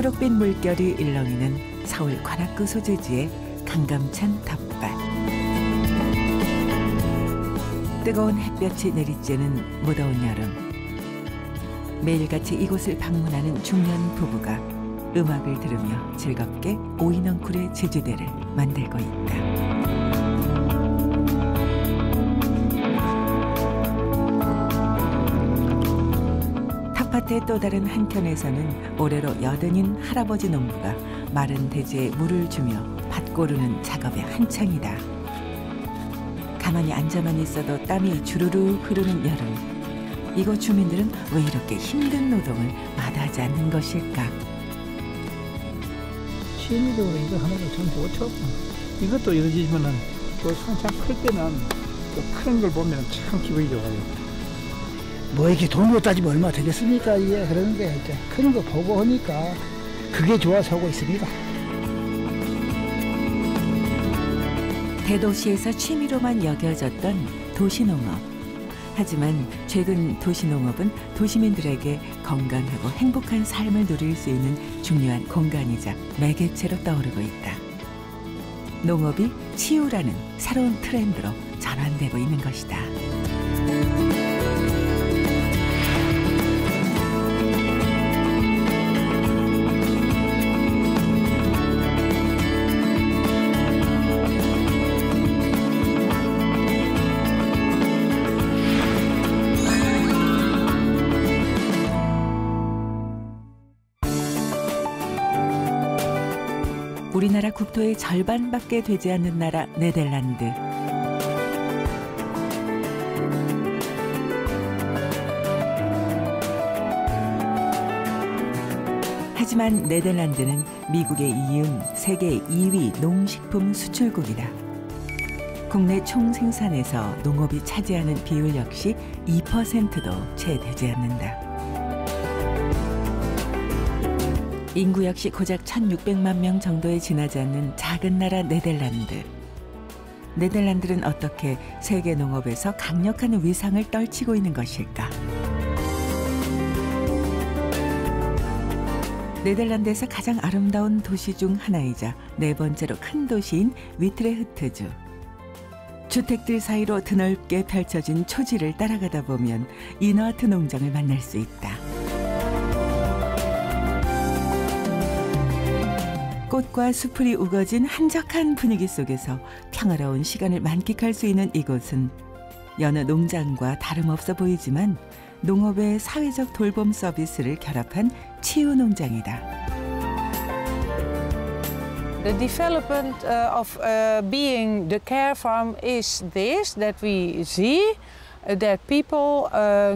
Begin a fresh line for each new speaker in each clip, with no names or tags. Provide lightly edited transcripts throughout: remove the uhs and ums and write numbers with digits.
초록빛 물결이 일렁이는 서울 관악구 소재지의 강감찬 덮밭. 뜨거운 햇볕이 내리쬐는 무더운 여름. 매일같이 이곳을 방문하는 중년 부부가 음악을 들으며 즐겁게 오이넝쿨의 제주대를 만들고 있다. 텃밭의 또 다른 한켠에서는 올해로 여든인 할아버지 농부가 마른 대지에 물을 주며 밭 고르는 작업에 한창이다. 가만히 앉아만 있어도 땀이 주르르 흐르는 여름. 이곳 주민들은 왜 이렇게 힘든 노동을 마다하지 않는 것일까?
취미도 이거 하나도 참 좋죠. 이것도 이러지만은 또 한참 클 때는 또 큰 걸 보면 참 기분이 좋아요.
뭐 이렇게 돈으로 따지면 얼마 되겠습니까? 이게 그러는데 이제 큰 거 보고 하니까 그게 좋아서 하고 있습니다.
대도시에서 취미로만 여겨졌던 도시농업. 하지만 최근 도시농업은 도시민들에게 건강하고 행복한 삶을 누릴 수 있는 중요한 공간이자 매개체로 떠오르고 있다. 농업이 치유라는 새로운 트렌드로 전환되고 있는 것이다. 우리나라 국토의 절반밖에 되지 않는 나라 네덜란드. 하지만 네덜란드는 미국에 이은 세계 2위 농식품 수출국이다. 국내 총 생산에서 농업이 차지하는 비율 역시 2%도 채 되지 않는다. 인구 역시 고작 1,600만 명 정도에 지나지 않는 작은 나라 네덜란드. 네덜란드는 어떻게 세계 농업에서 강력한 위상을 떨치고 있는 것일까? 네덜란드에서 가장 아름다운 도시 중 하나이자 네 번째로 큰 도시인 위트레흐트주. 주택들 사이로 드넓게 펼쳐진 초지를 따라가다 보면 인어아트 농장을 만날 수 있다. 꽃과 수풀이 우거진 한적한 분위기 속에서 평화로운 시간을 만끽할 수 있는 이곳은 여느 농장과 다름없어 보이지만 농업의 사회적 돌봄 서비스를 결합한 치유 농장이다.
The development of being the care farm is this, that we see that people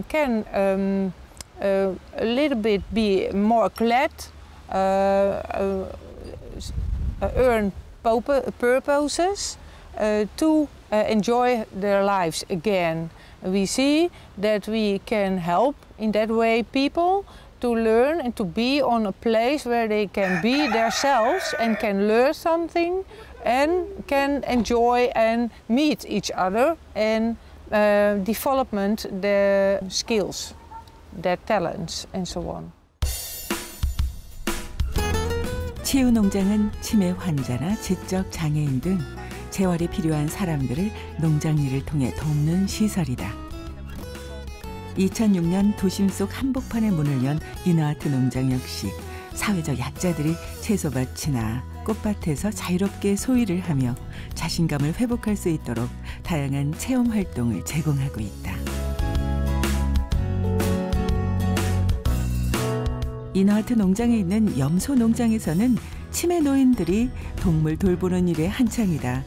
can a little bit be more glad, earn purposes to enjoy their lives again. We see that we can help in that way people to learn and to be on a place where they can be themselves and can learn something and can enjoy and meet each other and development their skills, their talents and so on.
치유 농장은 치매 환자나 지적 장애인 등 재활이 필요한 사람들을 농장 일을 통해 돕는 시설이다. 2006년 도심 속 한복판에 문을 연 인어아트 농장 역시 사회적 약자들이 채소밭이나 꽃밭에서 자유롭게 소일을 하며 자신감을 회복할 수 있도록 다양한 체험 활동을 제공하고 있다. 인어아트 농장에 있는 염소 농장에서는 치매 노인들이 동물 돌보는 일에 한창이다.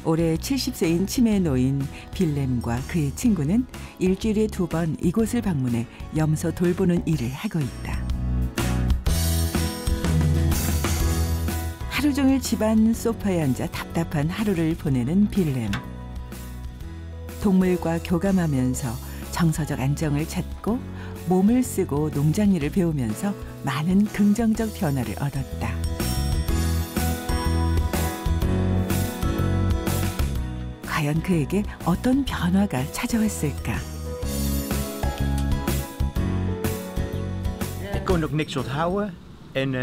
올해 70세인 치매 노인 빌렘과 그의 친구는 일주일에 2번 이곳을 방문해 염소 돌보는 일을 하고 있다. 하루 종일 집안 소파에 앉아 답답한 하루를 보내는 빌렘. 동물과 교감하면서 정서적 안정을 찾고 몸을 쓰고 농장 일을 배우면서 많은 긍정적 변화를 얻었다. 과연 그에게 어떤 변화가 찾아왔을까?
Ik kon ook niks onthouden. En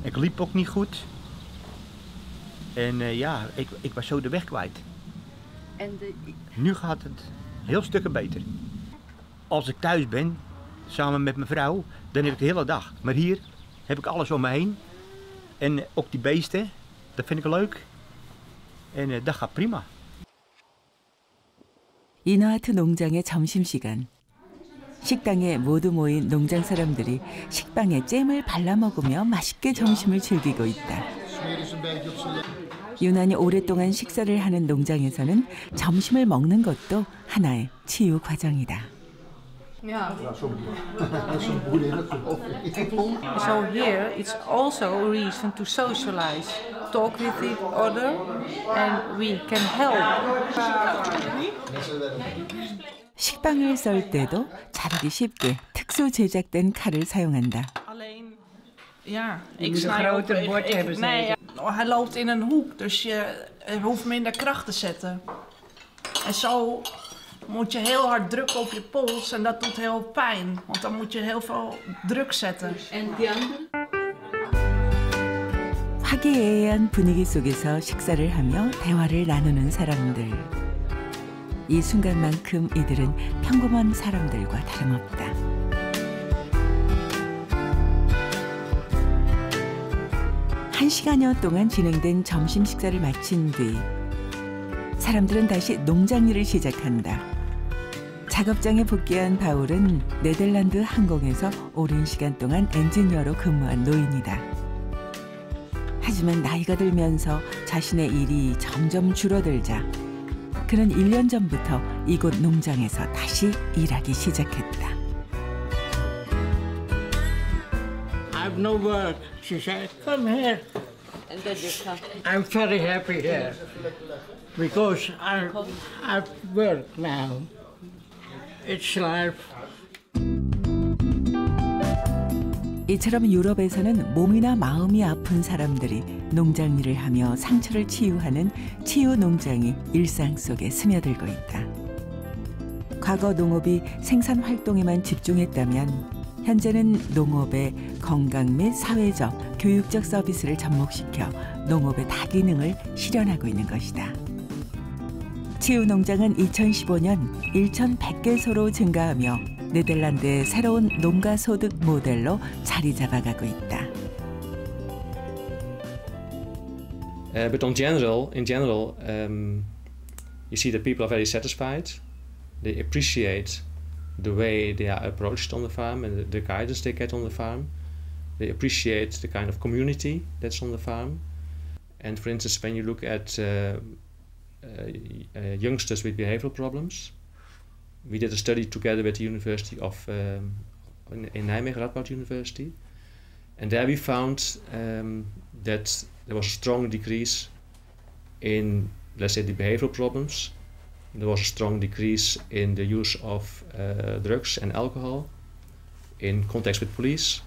ik liep ook niet goed. En ja, ik was zo de weg kwijt. Nu gaat het heel stukken beter. Als ik thuis ben, samen met mijn vrouw, dan heb ik de hele dag. Maar hier heb ik alles om me heen. En ook die beesten, dat vind ik leuk. En dat gaat prima.
이너하트 농장의 점심시간. 식당에 모두 모인 농장 사람들이 식빵에 잼을 발라 먹으며 맛있게 점심을 즐기고 있다. 유난히 오랫동안 식사를 하는 농장에서는 점심을 먹는 것도 하나의 치유 과정이다.
So here it's also a reason to socialize, talk with each other, and we can help.
식빵을 썰 때도 자르기 쉽게 특수 제작된 칼을 사용한다.
Alleen, ja, ik snij ook even. Nee, hij loopt in een hoek, dus je hoeft minder kracht te zetten. En zo moet je heel hard drukken op je pols en dat doet heel pijn, want dan moet je heel veel druk zetten. En die andere?
화기애애한 분위기 속에서 식사를 하며 대화를 나누는 사람들. 이 순간만큼 이들은 평범한 사람들과 다름없다. 한 시간여 동안 진행된 점심 식사를 마친 뒤 사람들은 다시 농장 일을 시작한다. 작업장에 복귀한 바울은 네덜란드 항공에서 오랜 시간 동안 엔지니어로 근무한 노인이다. 하지만 나이가 들면서 자신의 일이 점점 줄어들자 그는 1년 전부터 이곳 농장에서 다시 일하기 시작했다.
I've no work. She said, come here.
And then you come.
I'm very happy here because I've work now. It's life.
이처럼 유럽에서는 몸이나 마음이 아픈 사람들이 농장 일을 하며 상처를 치유하는 치유 농장이 일상 속에 스며들고 있다. 과거 농업이 생산 활동에만 집중했다면 현재는 농업의 건강 및 사회적, 교육적 서비스를 접목시켜 농업의 다기능을 실현하고 있는 것이다. 치유 농장은 2015년 1,100개소로 증가하며 네덜란드의 새로운 농가 소득 모델로 자리 잡아가고 있다.
But in general, you see that people are very satisfied. They appreciate the way they are approached on the farm and the guidance they get on the farm. They appreciate the kind of community that's on the farm. And for instance, when you look at youngsters with behavioral problems, we did a study together with the University of in Nijmegen, Radboud University, and there we found that there was a strong decrease in, let's say, the behavioral problems. There was a strong decrease in the use of drugs and alcohol in contact with police.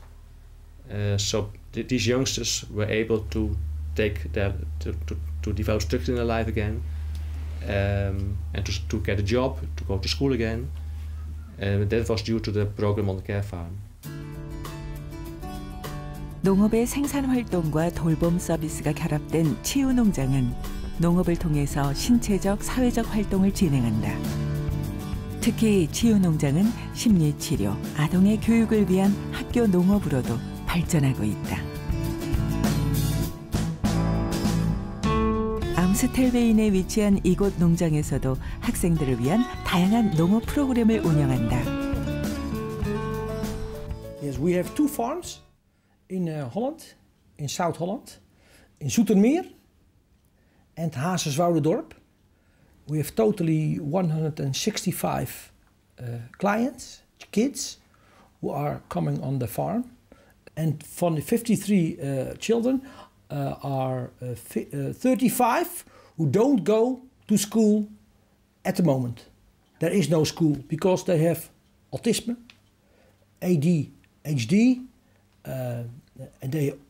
So these youngsters were able to take to develop structure in their life again, and to get a job, to go to school again. That was due to the program on the care farm.
농업의 생산 활동과 돌봄 서비스가 결합된 치유 농장은 농업을 통해서 신체적, 사회적 활동을 진행한다. 특히 치유 농장은 심리 치료, 아동의 교육을 위한 학교 농업으로도 발전하고 있다. 암스텔베인에 위치한 이곳 농장에서도 학생들을 위한 다양한 농업 프로그램을 운영한다.
Yes, we have two farms in Holland, in South Holland, in Zoetermeer and Hazerswoude-dorp. We have totally 165 clients, kids, who are coming on the farm. And from the 53 children are 35 who don't go to school at the moment. There is no school because they have autism, ADHD, and they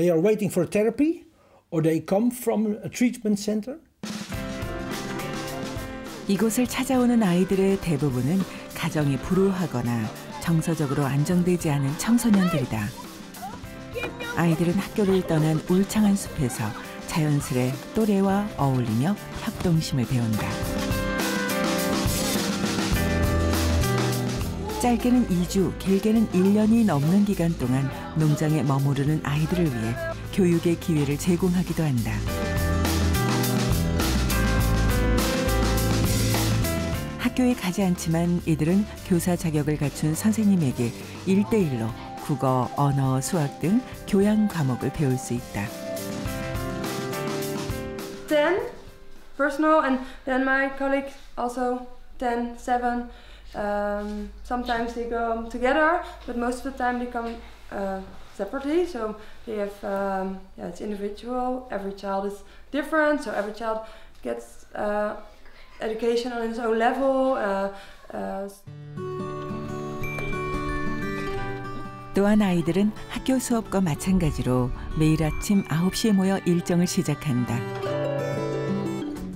are waiting for therapy, or they come from a treatment center.
이곳을 찾아오는 아이들의 대부분은 가정이 불우하거나 정서적으로 안정되지 않은 청소년들이다. 아이들은 학교를 떠난 울창한 숲에서 자연스레 또래와 어울리며 협동심을 배운다. 짧게는 2주, 길게는 1년이 넘는 기간 동안 농장에 머무르는 아이들을 위해 교육의 기회를 제공하기도 한다. 학교에 가지 않지만 이들은 교사 자격을 갖춘 선생님에게 1대1로 국어, 언어, 수학 등 교양 과목을 배울 수 있다.
10 personal and then my colleagues also 10, 7. Sometimes they come together, but most of the time they come separately. So they have, it's individual. Every child is different, so every child gets education on its own level.
또한 아이들은 학교 수업과 마찬가지로 매일 아침 9시에 모여 일정을 시작한다.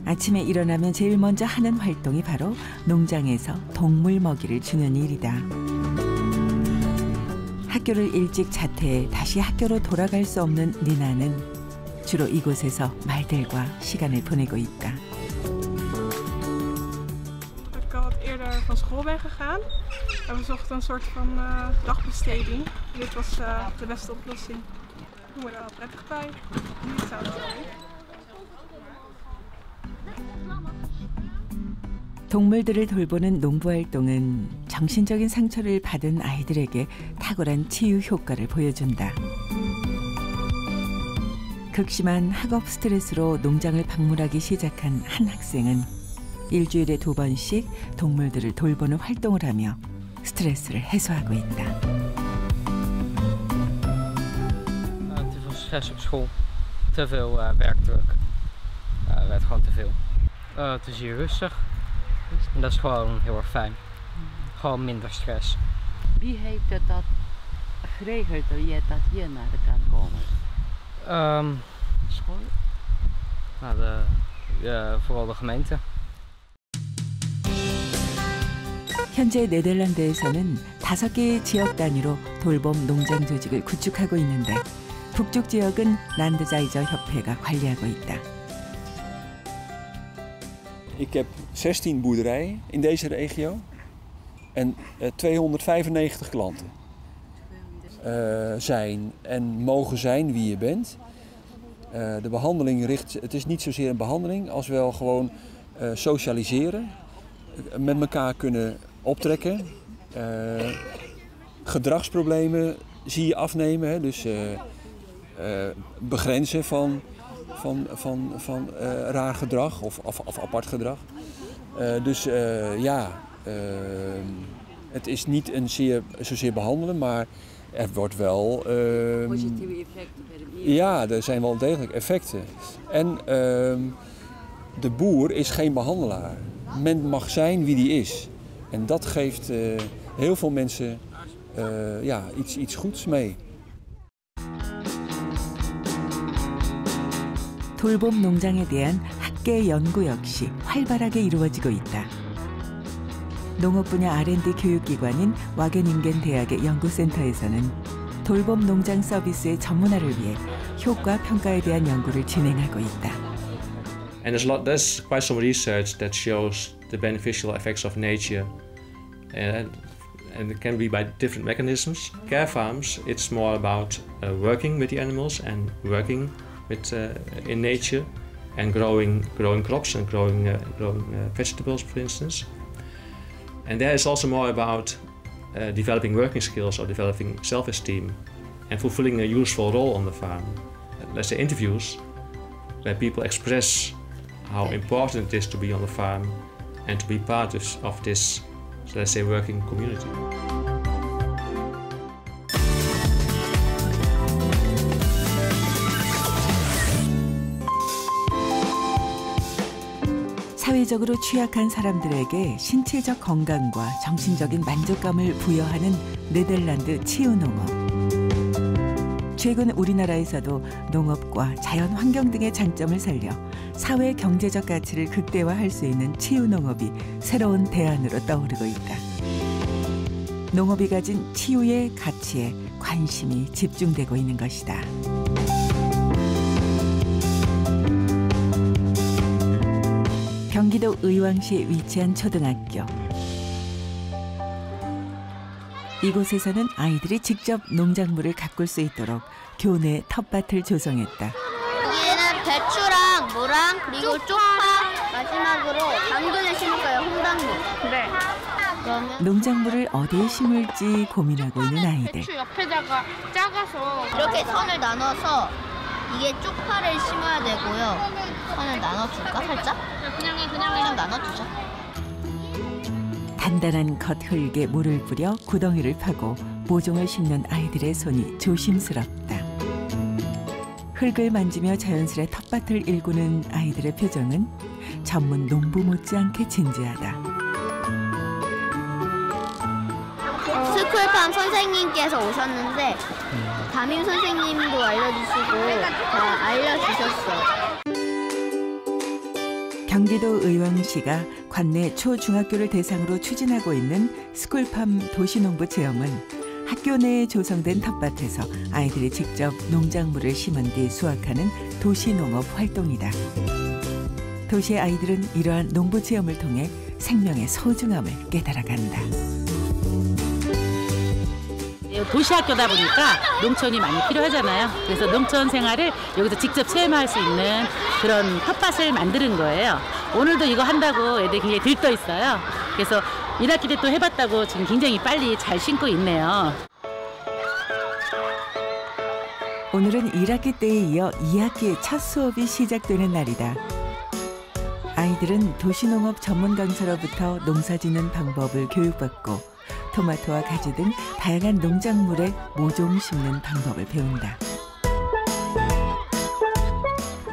아침에 일어나면 제일 먼저 하는 활동이 바로 농장에서 동물 먹이를 주는 일이다. 학교를 일찍 자퇴해 다시 학교로 돌아갈 수 없는 니나는 주로 이곳에서 말들과 시간을 보내고 있다.
Ik al wat eerder van school ben gegaan en we zochten een soort van dagbesteding. Dit was de beste oplossing. Ik word er wel prettig bij. Niet zo
동물들을 돌보는 농부활동은 정신적인 상처를 받은 아이들에게 탁월한 치유 효과를 보여준다. 극심한 학업 스트레스로 농장을 방문하기 시작한 한 학생은 일주일에 2번씩 동물들을 돌보는 활동을 하며 스트레스를 해소하고 있다.
Te veel stress op school, te veel werkdruk. Het werd gewoon te veel. Het is hier rustig. En dat is gewoon heel erg fijn. Gewoon minder stress.
Wie heeft dat geregeld dat je hier naar kan komen?
School? Nou, vooral de gemeente.
현재 네덜란드에서는 5개의 지역 단위로 돌봄 농장 조직을 구축하고 있는데 북쪽 지역은 란드자이저 협회가 관리하고 있다.
Ik heb 16 boerderijen in deze regio en 295 klanten zijn en mogen zijn wie je bent. De behandeling het is niet zozeer een behandeling als wel gewoon socialiseren, met elkaar kunnen optrekken. Gedragsproblemen zie je afnemen, hè? Dus begrenzen van raar gedrag of apart gedrag. Het is niet zozeer behandelen, maar er wordt wel...
positieve effecten bij de dieren.
Ja, er zijn wel degelijk effecten. En de boer is geen behandelaar. Men mag zijn wie die is. En dat geeft heel veel mensen iets goeds mee.
돌봄 농장에 대한 학계 연구 역시 활발하게 이루어지고 있다. 농업 분야 R&D 교육기관인 와게닝겐 대학의 연구센터에서는 돌봄 농장 서비스의 전문화를 위해 효과 평가에 대한 연구를 진행하고 있다.
And there's quite some research that shows the beneficial effects of nature, and it can be by different mechanisms. Care farms, it's more about working with the animals and working with in nature and growing crops and growing vegetables, for instance. And there is also more about developing working skills or developing self-esteem and fulfilling a useful role on the farm. Let's say interviews where people express how important it is to be on the farm and to be part of this, so let's say, working community.
사회적으로 취약한 사람들에게 신체적 건강과 정신적인 만족감을 부여하는 네덜란드 치유농업. 최근 우리나라에서도 농업과 자연 환경 등의 장점을 살려 사회 경제적 가치를 극대화할 수 있는 치유농업이 새로운 대안으로 떠오르고 있다. 농업이 가진 치유의 가치에 관심이 집중되고 있는 것이다. 경기도 의왕시에 위치한 초등학교. 이곳에서는 아이들이 직접 농작물을 가꿀 수 있도록 교내 텃밭을 조성했다.
여기에는 배추랑 무랑 그리고 쪽파 마지막으로 당근을 심을 거예요. 홍당근. 네. 그러면
농작물을 어디에 심을지 고민하고 있는 아이들.
배추 옆에다가 작아서 이렇게 선을 나눠서 이게 쪽파를 심어야 되고요. 선을 나눠줄까 살짝? 그냥 나눠주자.
단단한 겉흙에 물을 뿌려 구덩이를 파고 모종을 심는 아이들의 손이 조심스럽다. 흙을 만지며 자연스레 텃밭을 일구는 아이들의 표정은 전문 농부 못지않게 진지하다.
스쿨팜 선생님께서 오셨는데 담임 선생님도 알려주셨어.
경기도 의왕시가 관내 초중학교를 대상으로 추진하고 있는 스쿨팜 도시농부 체험은 학교 내에 조성된 텃밭에서 아이들이 직접 농작물을 심은 뒤 수확하는 도시농업 활동이다. 도시의 아이들은 이러한 농부 체험을 통해 생명의 소중함을 깨달아간다.
도시학교다 보니까 농촌이 많이 필요하잖아요. 그래서 농촌 생활을 여기서 직접 체험할 수 있는 그런 텃밭을 만드는 거예요. 오늘도 이거 한다고 애들이 굉장히 들떠 있어요. 그래서 1학기 때 또 해봤다고 지금 굉장히 빨리 잘 심고 있네요.
오늘은 1학기 때에 이어 2학기의 첫 수업이 시작되는 날이다. 아이들은 도시농업 전문 강사로부터 농사짓는 방법을 교육받고 토마토와 가지 등 다양한 농작물에 모종 심는 방법을 배운다.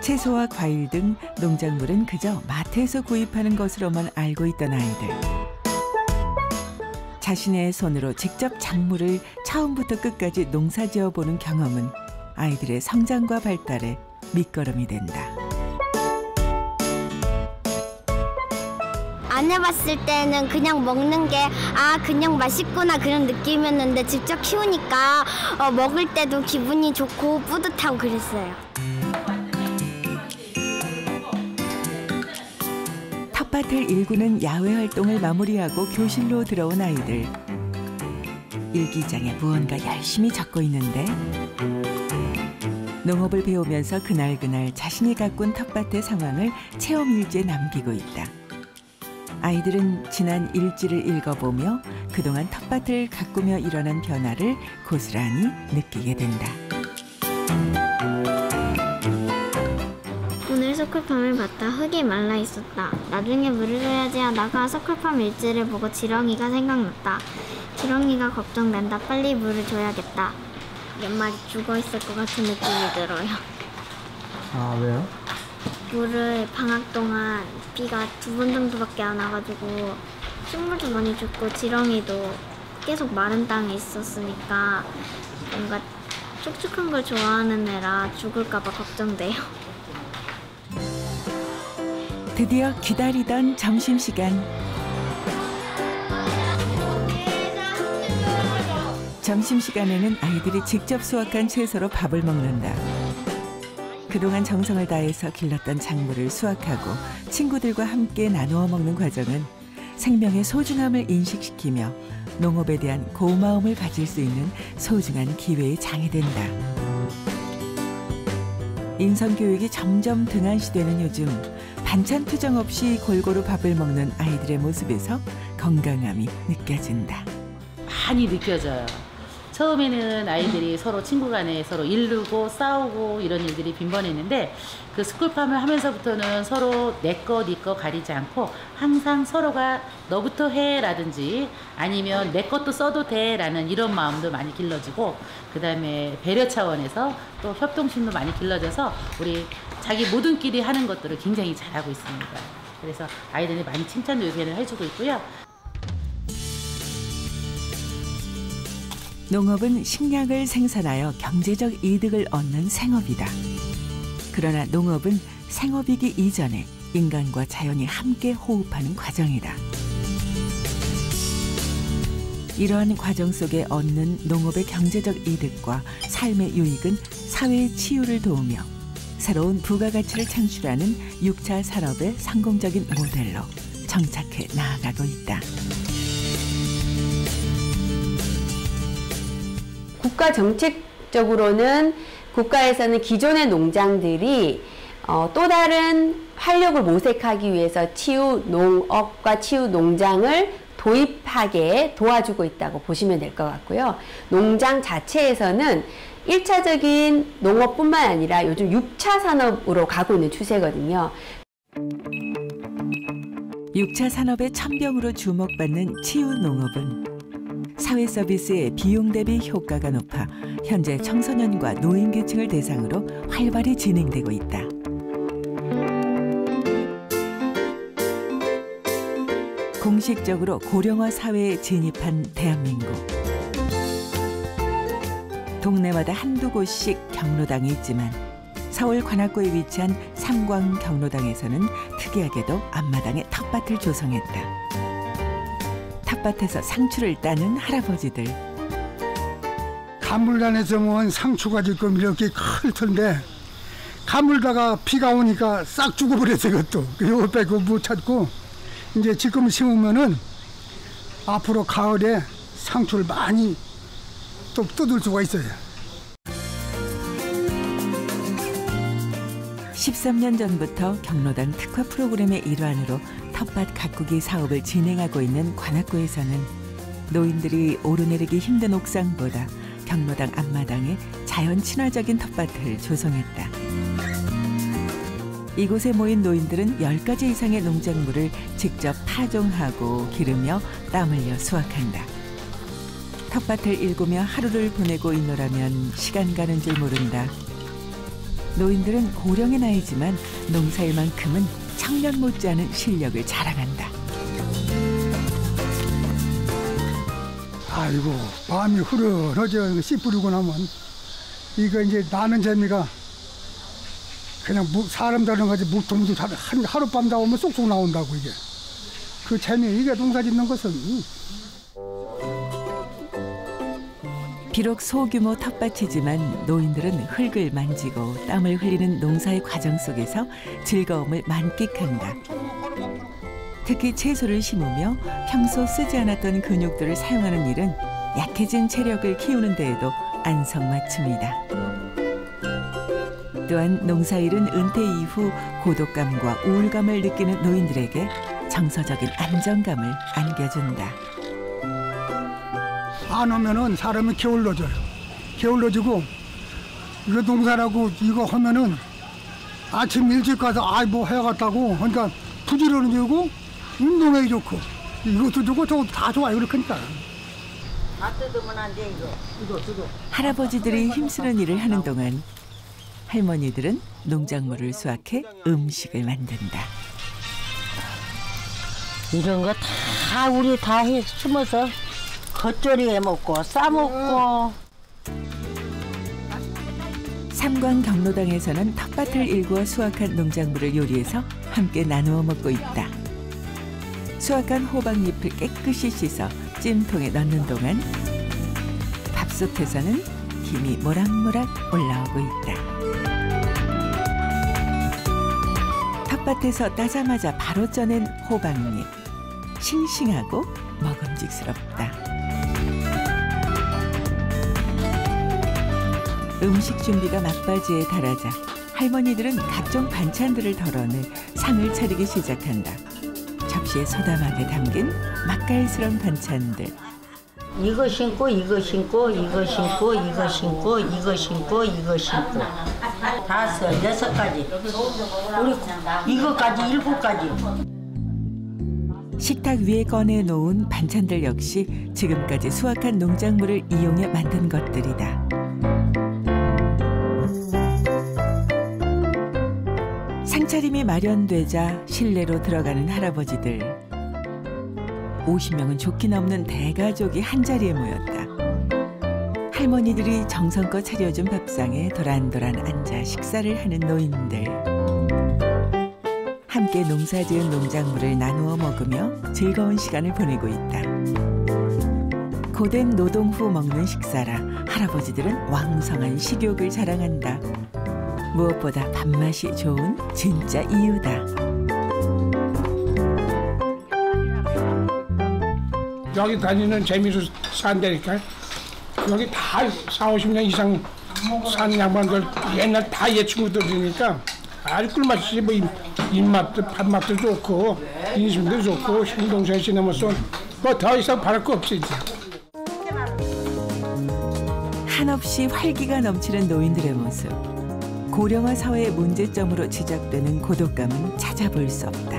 채소와 과일 등 농작물은 그저 마트에서 구입하는 것으로만 알고 있던 아이들. 자신의 손으로 직접 작물을 처음부터 끝까지 농사지어 보는 경험은 아이들의 성장과 발달에 밑거름이 된다.
안 해봤을 때는 그냥 먹는 게 그냥 맛있구나 그런 느낌이었는데 직접 키우니까 먹을 때도 기분이 좋고 뿌듯하고 그랬어요.
텃밭을 일구는 야외 활동을 마무리하고 교실로 들어온 아이들. 일기장에 무언가 열심히 적고 있는데 농업을 배우면서 그날그날 자신이 가꾼 텃밭의 상황을 체험 일지에 남기고 있다. 아이들은 지난 일지를 읽어보며 그동안 텃밭을 가꾸며 일어난 변화를 고스란히 느끼게 된다.
오늘 스쿨팜을 봤다. 흙이 말라 있었다. 나중에 물을 줘야지 하다가 스쿨팜 일지를 보고 지렁이가 생각났다. 지렁이가 걱정된다. 빨리 물을 줘야겠다. 몇 마리 죽어 있을 것 같은 느낌이 들어요.
왜요?
물을 방학 동안 비가 2번 정도밖에 안 와가지고 식물도 많이 죽고 지렁이도 계속 마른 땅에 있었으니까 뭔가 촉촉한 걸 좋아하는 애라 죽을까 봐 걱정돼요.
드디어 기다리던 점심시간. 점심시간에는 아이들이 직접 수확한 채소로 밥을 먹는다. 그동안 정성을 다해서 길렀던 작물을 수확하고 친구들과 함께 나누어 먹는 과정은 생명의 소중함을 인식시키며 농업에 대한 고마움을 가질 수 있는 소중한 기회의 장이 된다. 인성교육이 점점 등한시되는 요즘 반찬 투정 없이 골고루 밥을 먹는 아이들의 모습에서 건강함이 느껴진다.
많이 느껴져요. 처음에는 아이들이 서로 친구 간에 서로 이르고 싸우고 이런 일들이 빈번했는데 그 스쿨팜을 하면서부터는 서로 내 거, 네 거 가리지 않고 항상 서로가 너부터 해 라든지 아니면 내 것도 써도 돼 라는 이런 마음도 많이 길러지고 그 다음에 배려 차원에서 또 협동심도 많이 길러져서 우리 자기 모든끼리 하는 것들을 굉장히 잘하고 있습니다. 그래서 아이들이 많이 칭찬도 요새는 해주고 있고요.
농업은 식량을 생산하여 경제적 이득을 얻는 생업이다. 그러나 농업은 생업이기 이전에 인간과 자연이 함께 호흡하는 과정이다. 이러한 과정 속에 얻는 농업의 경제적 이득과 삶의 유익은 사회의 치유를 도우며 새로운 부가가치를 창출하는 6차 산업의 성공적인 모델로 정착해 나아가고 있다.
국가 정책적으로는 국가에서는 기존의 농장들이 또 다른 활력을 모색하기 위해서 치유 농업과 치유 농장을 도입하게 도와주고 있다고 보시면 될 것 같고요. 농장 자체에서는 1차적인 농업뿐만 아니라 요즘 6차 산업으로 가고 있는 추세거든요.
6차 산업의 천병으로 주목받는 치유 농업은 사회 서비스의 비용 대비 효과가 높아 현재 청소년과 노인 계층을 대상으로 활발히 진행되고 있다. 공식적으로 고령화 사회에 진입한 대한민국. 동네마다 한두 곳씩 경로당이 있지만 서울 관악구에 위치한 삼광 경로당에서는 특이하게도 앞마당에 텃밭을 조성했다. 텃밭에서 상추를 따는 할아버지들.
가물단에서 모은 상추가 지금 이렇게 클 텐데 가물다가 비가 오니까 싹 죽어버렸어요. 그것도 이거 빼고 못 찾고 이제 지금 심으면은 앞으로 가을에 상추를 많이 또 뜯을 수가 있어요.
13년 전부터 경로당 특화 프로그램의 일환으로 텃밭 가꾸기 사업을 진행하고 있는 관악구에서는 노인들이 오르내리기 힘든 옥상보다 경로당 앞마당에 자연 친화적인 텃밭을 조성했다. 이곳에 모인 노인들은 10가지 이상의 농작물을 직접 파종하고 기르며 땀 흘려 수확한다. 텃밭을 일구며 하루를 보내고 있노라면 시간 가는 줄 모른다. 노인들은 고령의 나이지만 농사일만큼은 청년 못지않은 실력을 자랑한다.
아이고 마음이 흐르러져 씨 뿌리고 나면 이거 이제 나는 재미가 그냥 사람 다른 거지 무통도 하룻밤 다 오면 쏙쏙 나온다고 이게 그 재미 이게 농사 짓는 것은.
비록 소규모 텃밭이지만 노인들은 흙을 만지고 땀을 흘리는 농사의 과정 속에서 즐거움을 만끽한다. 특히 채소를 심으며 평소 쓰지 않았던 근육들을 사용하는 일은 약해진 체력을 키우는 데에도 안성맞춤이다. 또한 농사일은 은퇴 이후 고독감과 우울감을 느끼는 노인들에게 정서적인 안정감을 안겨준다.
안 오면은 사람이 게을러져요. 게을러지고 이거 농사라고 이거 하면은 아침 일찍 가서 뭐 해갔다고 그러니까 부지런해지고 운동에 좋고 이것도 좋고 저것도 다 좋아요. 그러니까.
다 뜯으면 안 돼 이거 뜯어.
할아버지들이 힘쓰는 일을 하는 동안 할머니들은 농작물을 수확해 음식을 만든다.
이런 거 다 우리 다 해 숨어서 겉절이 해 먹고 싸 먹고.
삼광 경로당에서는 텃밭을 일구어 수확한 농작물을 요리해서 함께 나누어 먹고 있다. 수확한 호박잎을 깨끗이 씻어 찜통에 넣는 동안 밥솥에서는 김이 모락모락 올라오고 있다. 텃밭에서 따자마자 바로 쪄낸 호박잎. 싱싱하고 먹음직스럽다. 음식 준비가 막바지에 달하자 할머니들은 각종 반찬들을 덜어내 상을 차리기 시작한다. 접시에 소담하게 담긴 맛깔스러운 반찬들.
이거 신고 이거 신고 이거 신고 이거 신고 이거 신고 이거 신고 5, 6가지 우리 이거까지 7가지.
식탁 위에 꺼내놓은 반찬들 역시 지금까지 수확한 농작물을 이용해 만든 것들이다. 상차림이 마련되자 실내로 들어가는 할아버지들. 50명은 좋게 넘는 대가족이 한자리에 모였다. 할머니들이 정성껏 차려준 밥상에 도란도란 앉아 식사를 하는 노인들. 함께 농사지은 농작물을 나누어 먹으며 즐거운 시간을 보내고 있다. 고된 노동 후 먹는 식사라 할아버지들은 왕성한 식욕을 자랑한다. 무엇보다 밥맛이 좋은 진짜 이유다.
여기 다니는 재미로 산다니까. 여기 다 40-50년 이상 산 양반들 옛날 다 옛 친구들이니까 아주 꿀맛이지. 뭐 입맛도 밥맛도 좋고 인심도 좋고 신동생 지나면서 뭐 더 이상 바랄 거 없지 이제.
한없이 활기가 넘치는 노인들의 모습. 고령화 사회의 문제점으로 지적되는 고독감은 찾아볼 수 없다.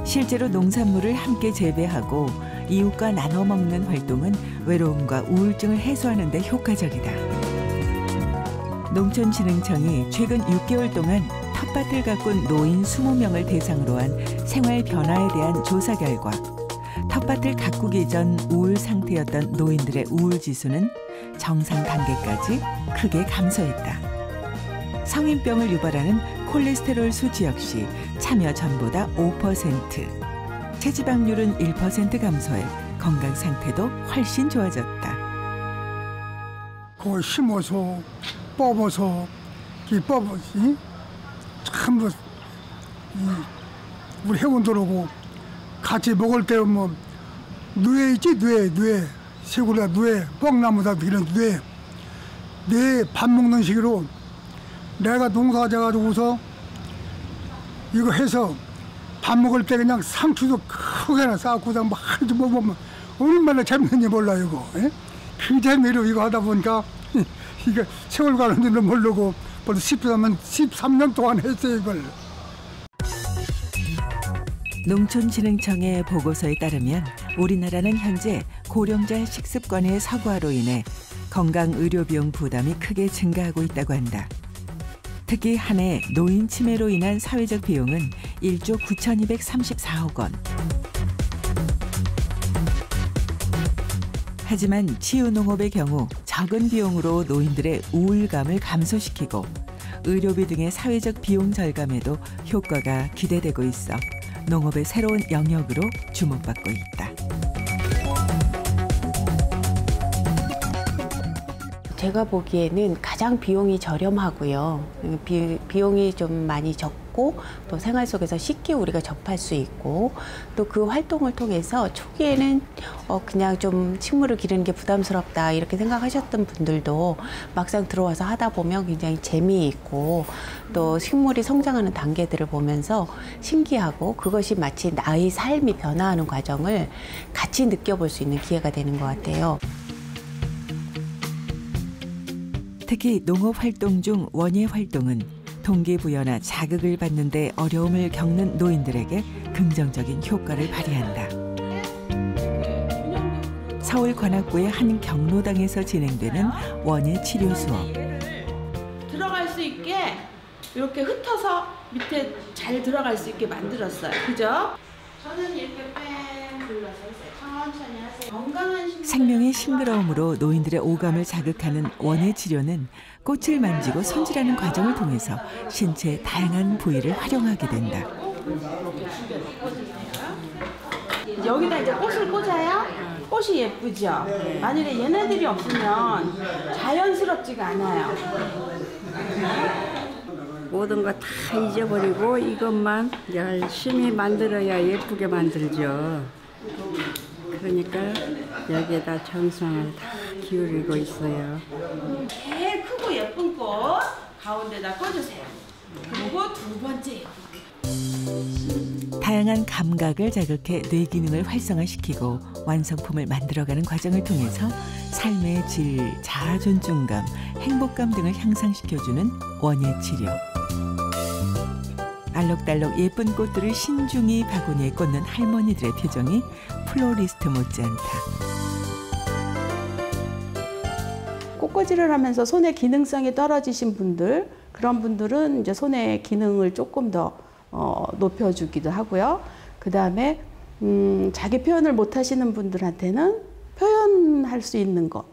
실제로 농산물을 함께 재배하고 이웃과 나눠 먹는 활동은 외로움과 우울증을 해소하는 데 효과적이다. 농촌진흥청이 최근 6개월 동안 텃밭을 가꾼 노인 20명을 대상으로 한 생활 변화에 대한 조사 결과 텃밭을 가꾸기 전 우울 상태였던 노인들의 우울 지수는 정상 단계까지 크게 감소했다. 성인병을 유발하는 콜레스테롤 수치 역시 참여 전보다 5%, 체지방률은 1% 감소해 건강 상태도 훨씬 좋아졌다.
그걸 심어서 뽑아서 뽑아서 참 우리 회원들하고 같이 먹을 때 뭐 뇌 있지 뇌 새고리가 뇌 뻥나무다 이런 뇌 밥 먹는 식으로 내가 농사져 가지고서 이거 해서 밥 먹을 때 그냥 상추도 크게나 쌓고서 뭐 하루도 먹으면 얼마나 재밌는지 몰라 이거. 그 재미로 이거 하다 보니까 이거 세월 가는 줄은 모르고 벌써 13년 동안 했어요 이걸.
농촌진흥청의 보고서에 따르면 우리나라는 현재 고령자 식습관의 서구화로 인해 건강의료비용 부담이 크게 증가하고 있다고 한다. 특히 한 해 노인 치매로 인한 사회적 비용은 1조 9,234억 원. 하지만 치유농업의 경우 적은 비용으로 노인들의 우울감을 감소시키고 의료비 등의 사회적 비용 절감에도 효과가 기대되고 있어 농업의 새로운 영역으로 주목받고 있다.
제가 보기에는 가장 비용이 저렴하고요. 비용이 좀 많이 적고 또 생활 속에서 쉽게 우리가 접할 수 있고 또 그 활동을 통해서 초기에는 그냥 좀 식물을 기르는 게 부담스럽다 이렇게 생각하셨던 분들도 막상 들어와서 하다 보면 굉장히 재미있고 또 식물이 성장하는 단계들을 보면서 신기하고 그것이 마치 나의 삶이 변화하는 과정을 같이 느껴볼 수 있는 기회가 되는 것 같아요.
특히 농업 활동 중 원예 활동은 동기부여나 자극을 받는 데 어려움을 겪는 노인들에게 긍정적인 효과를 발휘한다. 서울 관악구의 한 경로당에서 진행되는 원예 치료 수업.
들어갈 수 있게 이렇게 흩어서 밑에 잘 들어갈 수 있게 만들었어요. 그죠? 저는 이렇게 뺑 눌러서 천천히 하세요. 건강한
생명의 싱그러움으로 노인들의 오감을 자극하는 원예 치료는 꽃을 만지고 손질하는 과정을 통해서 신체의 다양한 부위를 활용하게 된다.
여기다 이제 꽃을 꽂아요. 꽃이 예쁘죠? 만일에 얘네들이 없으면 자연스럽지가 않아요.
모든 거 다 잊어버리고 이것만 열심히 만들어야 예쁘게 만들죠. 그러니까 여기에다 정성을 다 기울이고 있어요.
제일 크고 예쁜 꽃 가운데다 꽂으세요. 그리고 두 번째
다양한 감각을 자극해 뇌 기능을 활성화시키고 완성품을 만들어가는 과정을 통해서 삶의 질, 자아 존중감, 행복감 등을 향상시켜주는 원예 치료. 알록달록 예쁜 꽃들을 신중히 바구니에 꽂는 할머니들의 표정이 플로리스트 못지않다.
꽃꽂이를 하면서 손의 기능성이 떨어지신 분들, 그런 분들은 이제 손의 기능을 조금 더 높여주기도 하고요. 그 다음에 자기 표현을 못 하시는 분들한테는 표현할 수 있는 것,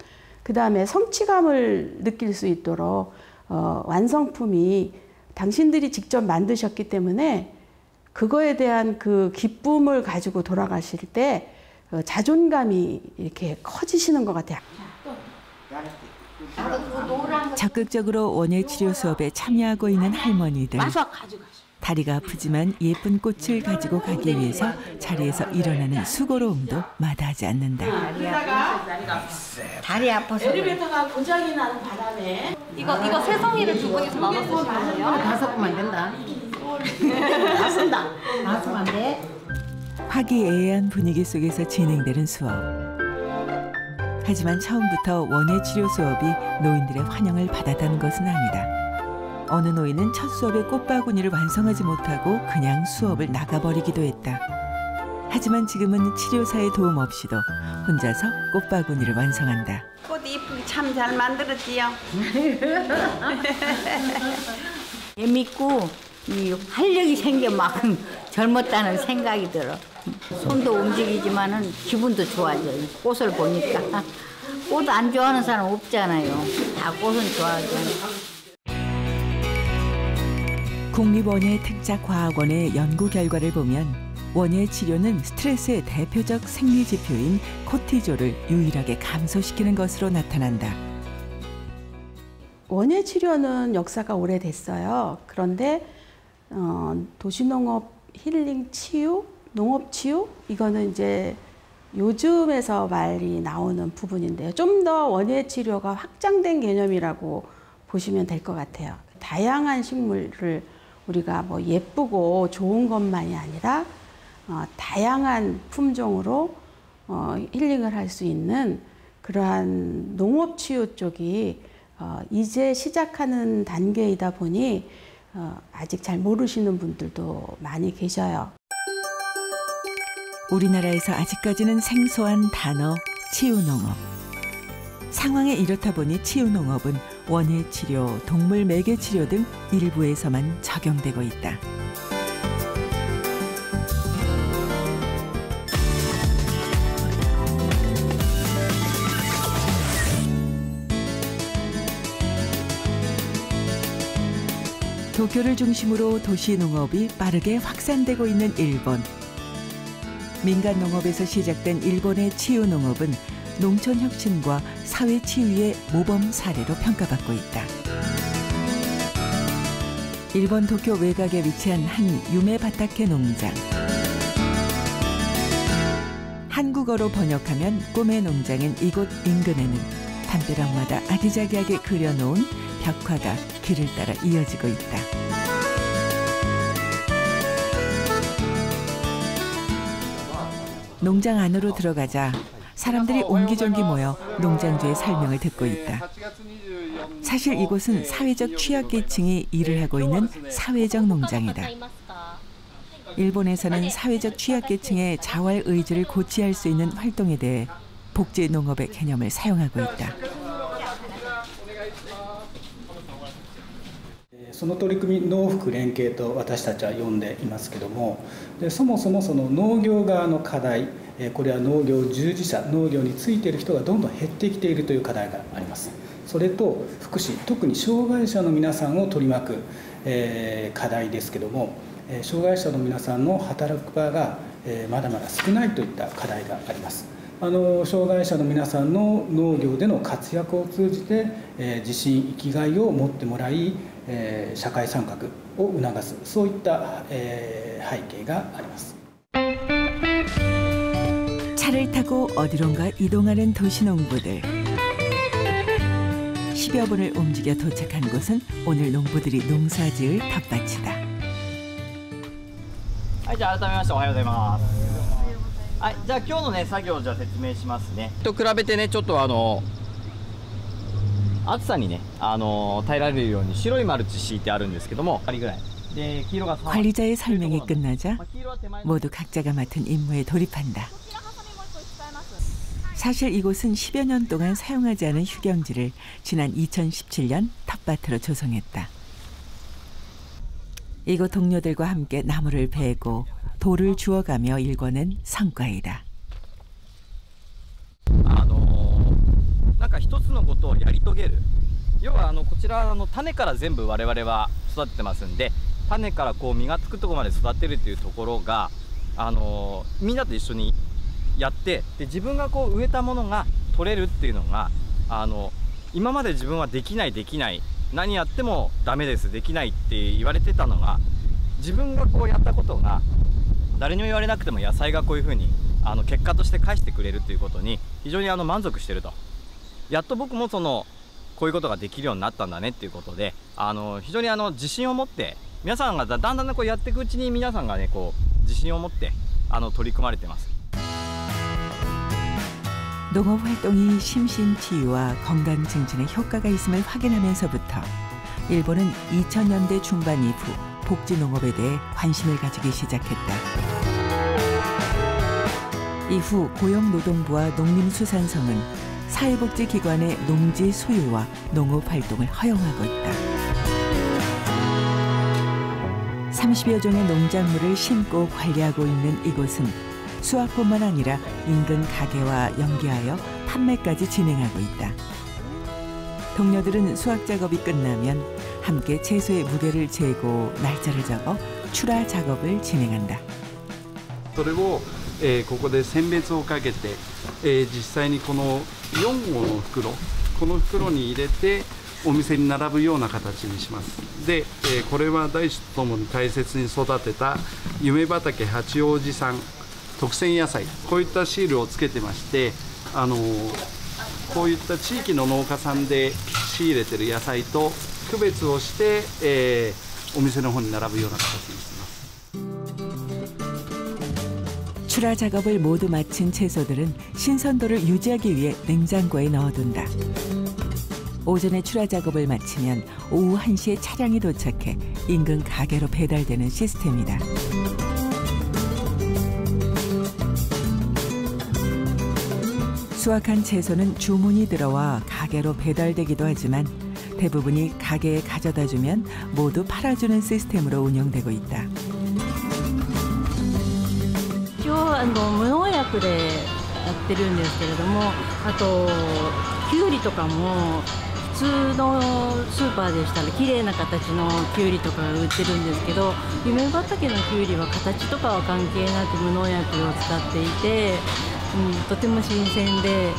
그 다음에 성취감을 느낄 수 있도록 완성품이 당신들이 직접 만드셨기 때문에 그거에 대한 그 기쁨을 가지고 돌아가실 때 자존감이 이렇게 커지시는 것 같아요.
적극적으로 원예 치료 수업에 참여하고 있는 할머니들. 다리가 아프지만 예쁜 꽃을 가지고 가기 위해서 자리에서 일어나는 수고로움도 마다하지 않는다.
다리 아파서.
엘리베이터가 고장이 나는 바람에
이거 세성이를 두 분이서 나눠서 쓰는 거예요?
다 섞으면 안 된다. 다 쓴다. 다 쓰면 안 돼.
화기애애한 분위기 속에서 진행되는 수업. 하지만 처음부터 원예 치료 수업이 노인들의 환영을 받았다는 것은 아니다. 어느 노인은 첫 수업에 꽃바구니를 완성하지 못하고 그냥 수업을 나가버리기도 했다. 하지만 지금은 치료사의 도움 없이도 혼자서 꽃바구니를 완성한다.
꽃 이쁘게 참 잘 만들었지요. 재밌고 이 활력이 생겨 막 젊었다는 생각이 들어. 손도 움직이지만은 기분도 좋아져요. 꽃을 보니까. 꽃 안 좋아하는 사람 없잖아요. 다 꽃은 좋아하잖아요.
국립원예특작과학원의 연구 결과를 보면 원예 치료는 스트레스의 대표적 생리 지표인 코티졸을 유일하게 감소시키는 것으로 나타난다.
원예 치료는 역사가 오래됐어요. 그런데 도시농업 힐링 치유, 농업 치유 이거는 이제 요즘에서 말이 나오는 부분인데요. 좀 더 원예 치료가 확장된 개념이라고 보시면 될 것 같아요. 다양한 식물을 우리가 뭐 예쁘고 좋은 것만이 아니라 다양한 품종으로 힐링을 할 수 있는 그러한 농업 치유 쪽이 이제 시작하는 단계이다 보니 아직 잘 모르시는 분들도 많이 계셔요.
우리나라에서 아직까지는 생소한 단어 치유농업. 상황에 이렇다 보니 치유농업은 원예 치료, 동물 매개 치료 등 일부에서만 적용되고 있다. 도쿄를 중심으로 도시 농업이 빠르게 확산되고 있는 일본. 민간 농업에서 시작된 일본의 치유 농업은 농촌 혁신과 사회 치유의 모범 사례로 평가받고 있다. 일본 도쿄 외곽에 위치한 한 유메 바타케 농장. 한국어로 번역하면 꿈의 농장인 이곳 인근에는 담벼락마다 아기자기하게 그려놓은 벽화가 길을 따라 이어지고 있다. 농장 안으로 들어가자 사람들이 옹기종기 모여 농장주의 설명을 듣고 있다. 사실 이곳은 사회적 취약계층이 일을 하고 있는 사회적 농장이다. 일본에서는 사회적 취약계층의 자활의지를 고취할 수 있는 활동에 대해 복지농업의 개념을 사용하고 있다.
その取り組み農福連携と私たちは呼んでいますけども、そもそもその農業側の課題、これは農業従事者、農業についている人がどんどん減ってきているという課題があります。それと福祉、特に障害者の皆さんを取り巻く、課題ですけども、障害者の皆さんの働く場が、まだまだ少ないといった課題があります。障害者の皆さんの農業での活躍を通じて、自信生きがいを持ってもらい、社会参画を促す、そういった、背景があります。
차를 타고 어디론가 이동하는 도시농부들. 10여 분을 움직여 도착한 곳은 오늘 농부들이 농사지을 텃밭이다.
はい、じゃあ改めましておはようございます。はい、じゃあ今日のね作業をじゃあ説明しますね。と比べてねちょっと暑さにね耐えられるように白いマルチ敷いてあるんですけども、ありぐらい。で黄色が
관리자의 설명이 끝나자 모두 각자가 맡은 임무에 돌입한다. 사실 이곳은 10여 년 동안 사용하지 않은 휴경지를 지난 2017년 텃밭으로 조성했다. 이곳 동료들과 함께 나무를 베고 돌을 주워가며 일궈낸 성과이다.
なんか一つのことをやり遂げる。要はこちら種から全部我々は育ててますんで、種からこう実がつくところまで育てるというところがみんなと一緒にやってで自分がこう植えたものが取れるっていうのが今まで自分はできない何やってもダメですできないって言われてたのが自分がこうやったことが誰にも言われなくても野菜がこういうふうに結果として返してくれるということに非常に満足してると。やっと僕もこういうことができるようになったんだねっていうことで非常に自信を持って皆さんがだんだんこうやっていくうちに皆さんがねこう自信を持って取り組まれてます。
농업 활동이 심신 치유와 건강 증진에 효과가 있음을 확인하면서부터 일본은 2000년대 중반 이후 복지 농업에 대해 관심을 가지기 시작했다. 이후 고용노동부와 농림수산성은 사회복지기관의 농지 소유와 농업 활동을 허용하고 있다. 30여 종의 농작물을 심고 관리하고 있는 이곳은 수확뿐만 아니라 인근 가게와 연계하여 판매까지 진행하고 있다. 동료들은 수확 작업이 끝나면 함께 채소의 무게를 재고 날짜를 적어 출하 작업을 진행한다.
それをここで選別をかけて実際にこの4号の袋この袋に入れてお店に並ぶような形にします。でこれは大地とともに大切に育てた夢畑八王子産 特選野菜こういったシールをつけてましてこういった地域の農家さんで仕入れてる野菜と区別をして、お店の方に並ぶような形にしてます。
출하 작업을 모두 마친 채소들은 신선도를 유지하기 위해 냉장고에 넣어둔다. 오전에 출하 작업을 마치면 오후 1시에 차량이 도착해 인근 가게로 배달되는 시스템이다. 수확한 채소는 주문이 들어와 가게로 배달되기도 하지만 대부분이 가게에 가져다주면 모두 팔아주는 시스템으로 운영되고 있다.
一応無農薬でやってるんですけれども、あときゅうりとかも普通のスーパーでしたら綺麗な形のきゅうりとかが売ってるんですけど、夢畑のきゅうりは形とかは関係なく無農薬を使っていて。 とても新鮮で。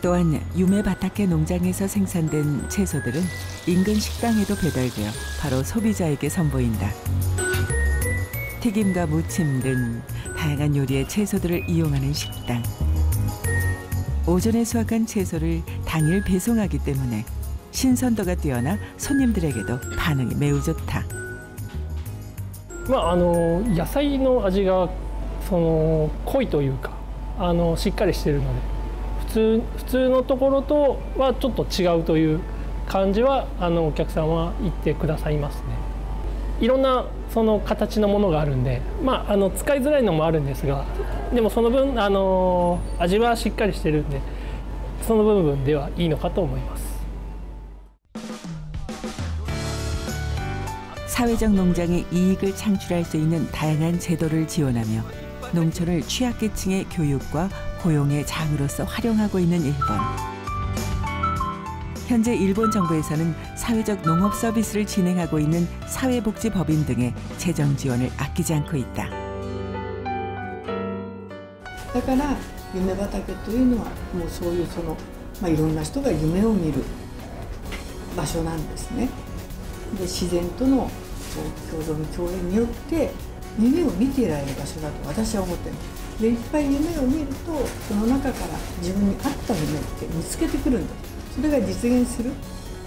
또한 유메바타케 농장에서 생산된 채소들은 인근 식당에도 배달되어 바로 소비자에게 선보인다. 튀김과 무침 등 다양한 요리의 채소들을 이용하는 식당. 오전에 수확한 채소를 당일 배송하기 때문에 신선도가 뛰어나 손님들에게도 반응이 매우 좋다.
野菜の味が濃いというかしっかりしているので普通のところとはちょっと違うという感じはお客さんは言ってくださいますね。いろんな形のものがあるんで、使いづらいのもあるんですが、でもその分味はしっかりしてるんでその部分ではいいのかと思います。
사회적 농장이 이익을 창출할 수 있는 다양한 제도를 지원하며 농촌을 취약계층의 교육과 고용의 장으로서 활용하고 있는 일본. 현재 일본 정부에서는 사회적 농업 서비스를 진행하고 있는 사회복지법인 등의 재정 지원을 아끼지 않고 있다.
だから夢畑というのはもうそういういろんな人が夢を見る場所なんですね。で自然との 共同の共演によって夢を見ていられる場所だと私は思っています。でいっぱい夢を見るとその中から自分に合った夢って見つけてくるんだ。それが実現する。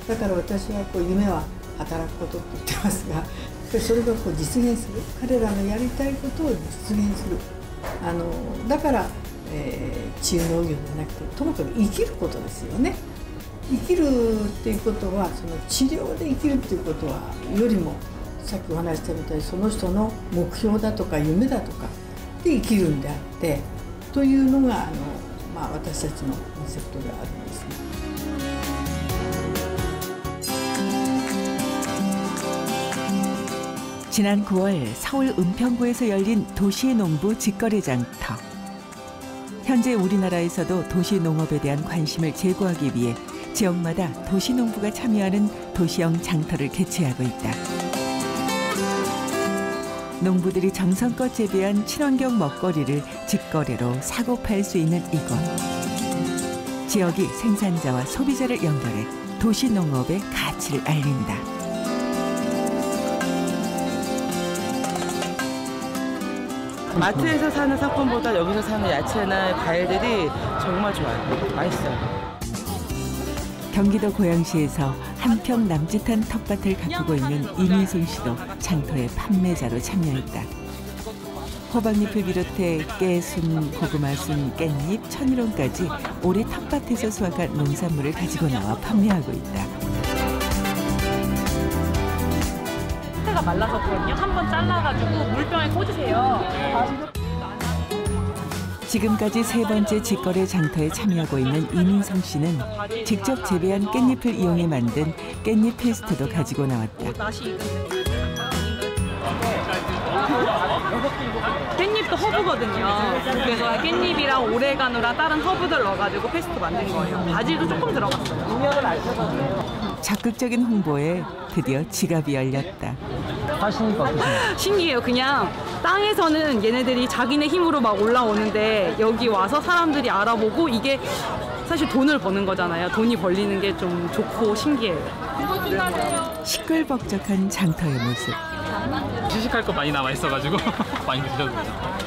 だから私は夢は働くことって言ってますが、それが実現する。彼らのやりたいことを実現する。だから、治癒農業じゃなくてともかく生きることですよね。生きるっていうことは治療で生きるっていうことはよりも さっきお話したみたいにその人の目標だとか夢だとかで生きるんであってというのが私たちのコンセプトであるんですね。
지난 9월 서울 은평구에서 열린 도시농부 직거래 장터. 현재 우리나라에서도 도시농업에 대한 관심을 제고하기 위해 지역마다 도시농부가 참여하는 도시형 장터를 개최하고 있다. 농부들이 정성껏 재배한 친환경 먹거리를 직거래로 사고 팔 수 있는 이곳. 지역이 생산자와 소비자를 연결해 도시 농업의 가치를 알린다.
마트에서 사는 상품보다 여기서 사는 야채나 과일들이 정말 좋아요. 맛있어요.
경기도 고양시에서 한평 남짓한 텃밭을 가꾸고 있는 이민송 씨도 장터의 판매자로 참여했다. 호박잎을 비롯해 깨순, 고구마순, 깻잎, 천일홍까지 올해 텃밭에서 수확한 농산물을 가지고 나와 판매하고 있다.
가 말라졌거든요. 한번 잘라가지고 물병에 꽂으세요.
지금까지 3번째 직거래 장터에 참여하고 있는 이민성 씨는 직접 재배한 깻잎을 이용해 만든 깻잎 페이스트도 가지고 나왔다.
깻잎도 허브거든요. 그래서 깻잎이랑 오레가노랑 다른 허브들 넣어가지고 페이스트 만든 거예요. 바질도 조금 들어갔어요.
적극적인 홍보에 드디어 지갑이 열렸다.
하시니까 어떠세요? 신기해요. 그냥 땅에서는 얘네들이 자기네 힘으로 막 올라오는데 여기 와서 사람들이 알아보고 이게 사실 돈을 버는 거잖아요. 돈이 벌리는 게 좀 좋고 신기해요.
시끌벅적한 장터의 모습.
시식할 거 많이 남아 있어가지고 많이 드셔도 돼요.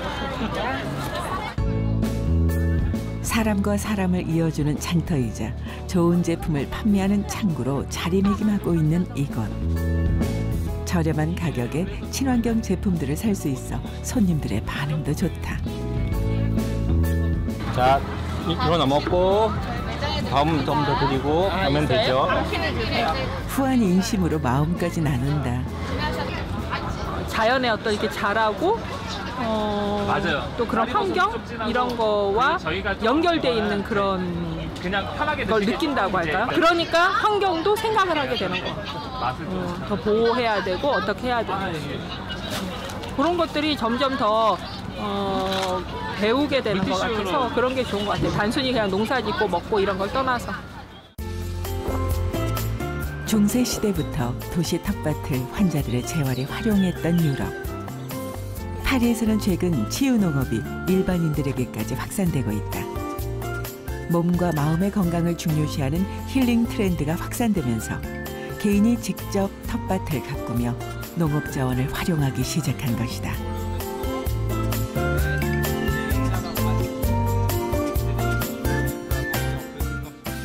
사람과 사람을 이어주는 장터이자 좋은 제품을 판매하는 창구로 자리매김하고 있는 이곳. 저렴한 가격에 친환경 제품들을 살 수 있어 손님들의 반응도 좋다.
자, 이거나 먹고 다음 좀 더 드리고 하면 되죠.
후한 인심으로 마음까지 나눈다.
자연의 어떤 이렇게 자라고
맞아요.
또 그런 환경 이런 거와 연결돼 있는 그런 걸 느낀다고 할까요? 그러니까 환경도 생각을 하게 되는 거. 더 보호해야 되고 어떻게 해야 되고 그런 것들이 점점 더 배우게 되는 것 같아서 그런 게 좋은 것 같아요. 단순히 그냥 농사짓고 먹고 이런 걸 떠나서.
중세 시대부터 도시 텃밭을 환자들의 재활에 활용했던 유럽. 파리에서는 최근 치유 농업이 일반인들에게까지 확산되고 있다. 몸과 마음의 건강을 중요시하는 힐링 트렌드가 확산되면서 개인이 직접 텃밭을 가꾸며 농업 자원을 활용하기 시작한 것이다.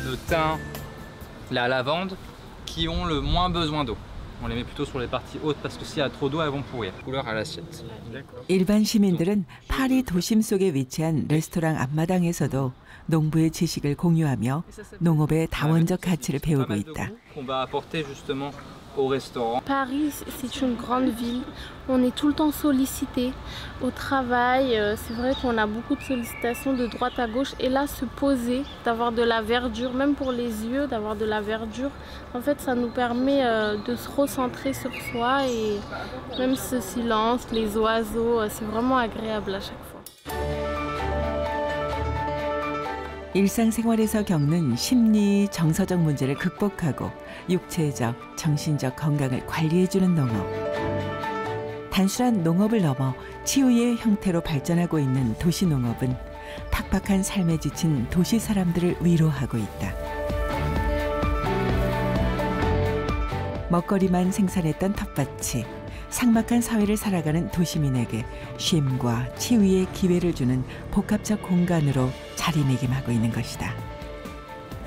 Le thym, la lavande, qui ont le moins besoin d'eau. On les met plutôt sur les parties hautes parce que s'il y a trop d'eau, elles vont pourrir. Couleur à l'assiette.
일반 시민들은 파리 도심 속에 위치한 레스토랑 앞마당에서도 농부의 지식을 공유하며 농업의 다원적 가치를 배우고 있다.
On va apporter justement au restaurant.
Paris, c'est une grande ville. On est tout le temps sollicité au travail. C'est vrai qu'on a beaucoup de sollicitations de droite à gauche. Et là, se poser, d'avoir de la verdure, même pour les yeux, d'avoir de la verdure, en fait, ça nous permet de se recentrer sur soi. Et même ce silence, les oiseaux, c'est vraiment agréable à chaque fois.
일상생활에서 겪는 심리, 정서적 문제를 극복하고 육체적, 정신적 건강을 관리해주는 농업. 단순한 농업을 넘어 치유의 형태로 발전하고 있는 도시농업은 팍팍한 삶에 지친 도시 사람들을 위로하고 있다. 먹거리만 생산했던 텃밭이 삭막한 사회를 살아가는 도시민에게 쉼과 치유의 기회를 주는 복합적 공간으로 자리매김하고 있는 것이다.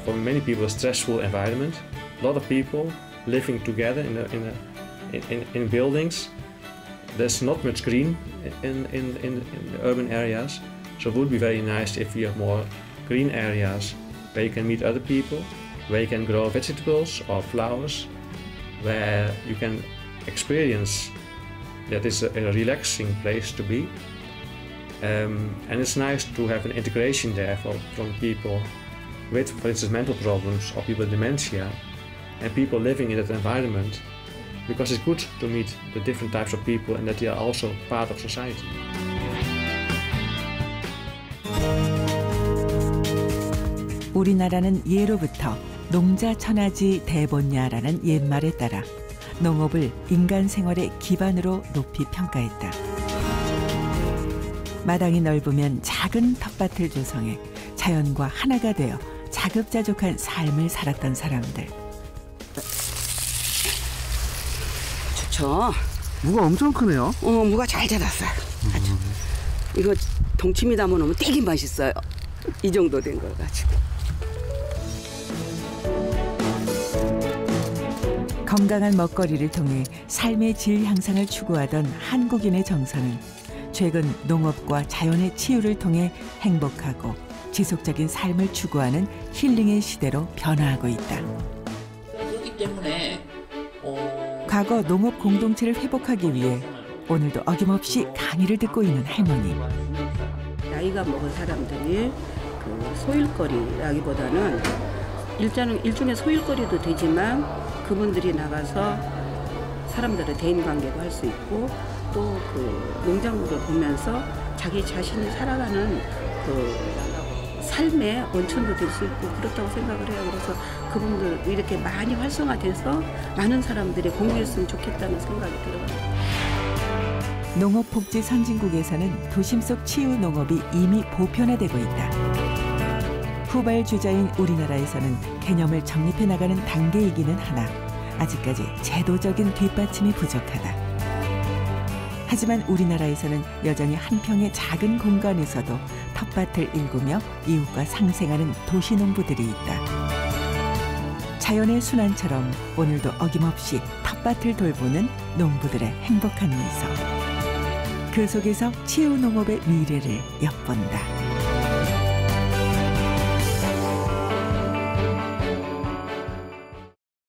For many people, a stressful environment. A lot of people living together in buildings. There's not much green in urban areas, so it would be very nice if we have more green areas where you can meet other people, where you can grow vegetables or flowers, where you can experience that it's a relaxing place to be. And it's nice to have an integration there from people with, for instance, mental problems or people with dementia and people living in that environment, because it's good to meet the different types of people and that they are also part of society.
우리나라는 예로부터 농자 천하지 대본야라는 옛말에 따라 농업을 인간 생활의 기반으로 높이 평가했다. 마당이 넓으면 작은 텃밭을 조성해 자연과 하나가 되어 자급자족한 삶을 살았던 사람들.
좋죠.
무가 엄청 크네요.
무가 잘 자랐어요. 아주. 이거 동치미 담아놓으면 되게 맛있어요. 이 정도 된 걸 가지고.
건강한 먹거리를 통해 삶의 질 향상을 추구하던 한국인의 정서는 최근 농업과 자연의 치유를 통해 행복하고 지속적인 삶을 추구하는 힐링의 시대로 변화하고 있다.
그렇기 때문에
과거 농업 공동체를 회복하기 위해 오늘도 어김없이 강의를 듣고 있는 할머니.
나이가 먹은 사람들이 그 소일거리라기보다는 일종의 소일거리도 되지만 그분들이 나가서 사람들의 대인관계도 할 수 있고 또 그 농작물을 보면서 자기 자신이 살아가는 그 삶의 원천도 될 수 있고 그렇다고 생각을 해요. 그래서 그분들 이렇게 많이 활성화돼서 많은 사람들이 공유했으면 좋겠다는 생각이 들어요.
농업복지 선진국에서는 도심 속 치유 농업이 이미 보편화되고 있다. 후발주자인 우리나라에서는 개념을 정립해 나가는 단계이기는 하나 아직까지 제도적인 뒷받침이 부족하다. 하지만 우리나라에서는 여전히 한 평의 작은 공간에서도 텃밭을 일구며 이웃과 상생하는 도시농부들이 있다. 자연의 순환처럼 오늘도 어김없이 텃밭을 돌보는 농부들의 행복한 미소. 그 속에서 치유농업의 미래를 엿본다.